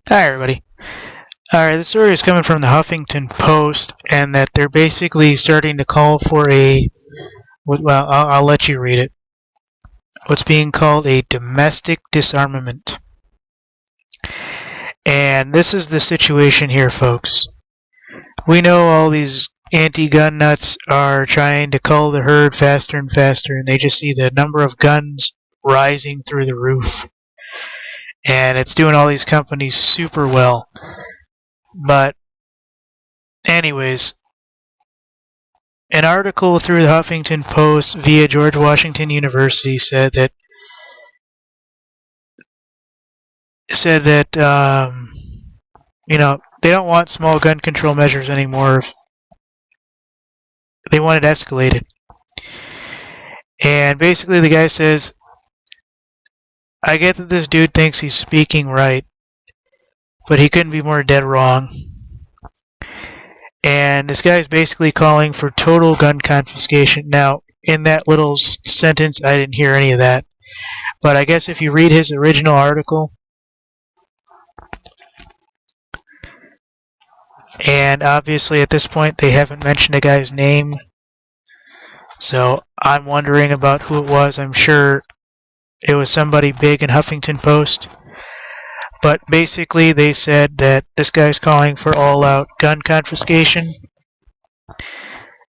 Hi, everybody. Alright, this story is coming from the Huffington Post, and that they're basically starting to call for well, I'll let you read it. What's being called a domestic disarmament. And this is the situation here, folks. We know all these anti-gun nuts are trying to cull the herd faster and faster, and they just see the number of guns rising through the roof. And it's doing all these companies super well. But anyways, an article through the Huffington Post via George Washington University said that they don't want small gun control measures anymore. They want it escalated. And basically the guy says, I get that this dude thinks he's speaking right, but he couldn't be more dead wrong. And this guy is basically calling for total gun confiscation. Now, in that little sentence, I didn't hear any of that. But I guess if you read his original article, and obviously at this point they haven't mentioned a guy's name, so I'm wondering about who it was. I'm sure it was somebody big in Huffington Post. But basically they said that this guy's calling for all-out gun confiscation,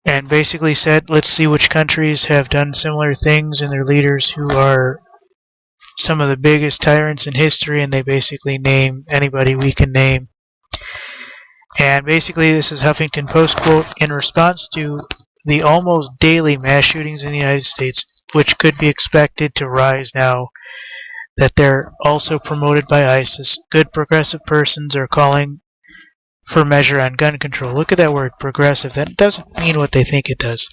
and basically said, let's see which countries have done similar things and their leaders who are some of the biggest tyrants in history, and they basically name anybody we can name. And basically this is Huffington Post quote, in response to the almost daily mass shootings in the United States, which could be expected to rise now that they're also promoted by ISIS, good progressive persons are calling for measure on gun control. Look at that word, progressive. That doesn't mean what they think it does.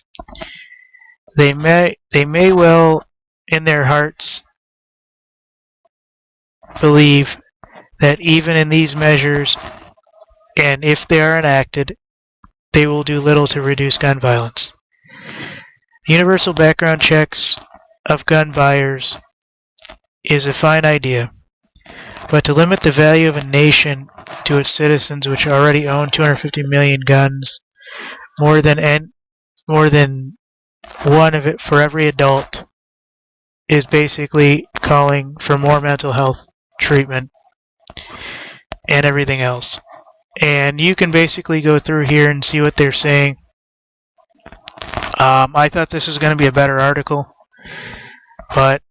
They may well, in their hearts, believe that even in these measures, and if they are enacted, they will do little to reduce gun violence. Universal background checks of gun buyers is a fine idea, but to limit the value of a nation to its citizens, which already own 250 million guns, more than one of it for every adult, is basically calling for more mental health treatment and everything else. And you can basically go through here and see what they're saying. I thought this was going to be a better article, but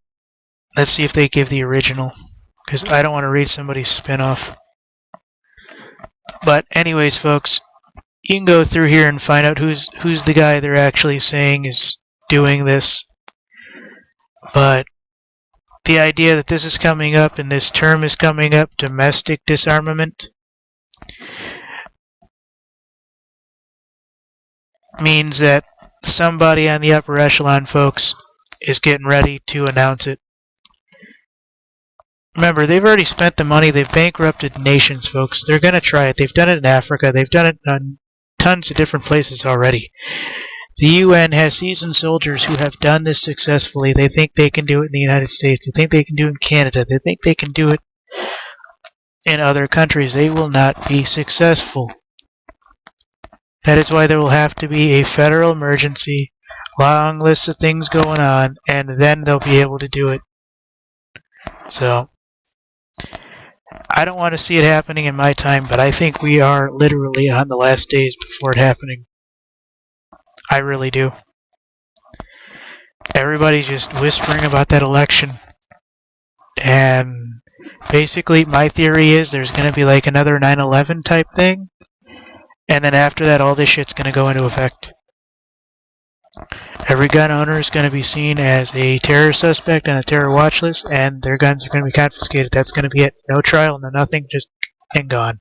let's see if they give the original, because I don't want to read somebody's spin-off. But anyways, folks, you can go through here and find out who's the guy they're actually saying is doing this. But the idea that this is coming up and this term is coming up, domestic disarmament, means that somebody on the upper echelon, folks, is getting ready to announce it. Remember, they've already spent the money. They've bankrupted nations, folks. They're going to try it. They've done it in Africa. They've done it in tons of different places already. The UN has seasoned soldiers who have done this successfully. They think they can do it in the United States. They think they can do it in Canada. They think they can do it in other countries. They will not be successful. That is why there will have to be a federal emergency, long list of things going on, and then they'll be able to do it. So, I don't want to see it happening in my time, but I think we are literally on the last days before it happening. I really do. Everybody's just whispering about that election. And basically, my theory is there's going to be like another 9/11 type thing. And then after that, all this shit's going to go into effect. Every gun owner is going to be seen as a terror suspect on a terror watch list, and their guns are going to be confiscated. That's going to be it. No trial, no nothing, just and gone.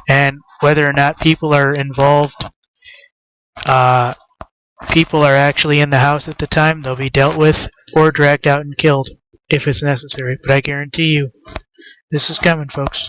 And whether or not people are involved, people are actually in the house at the time, they'll be dealt with or dragged out and killed if it's necessary. But I guarantee you, this is coming, folks.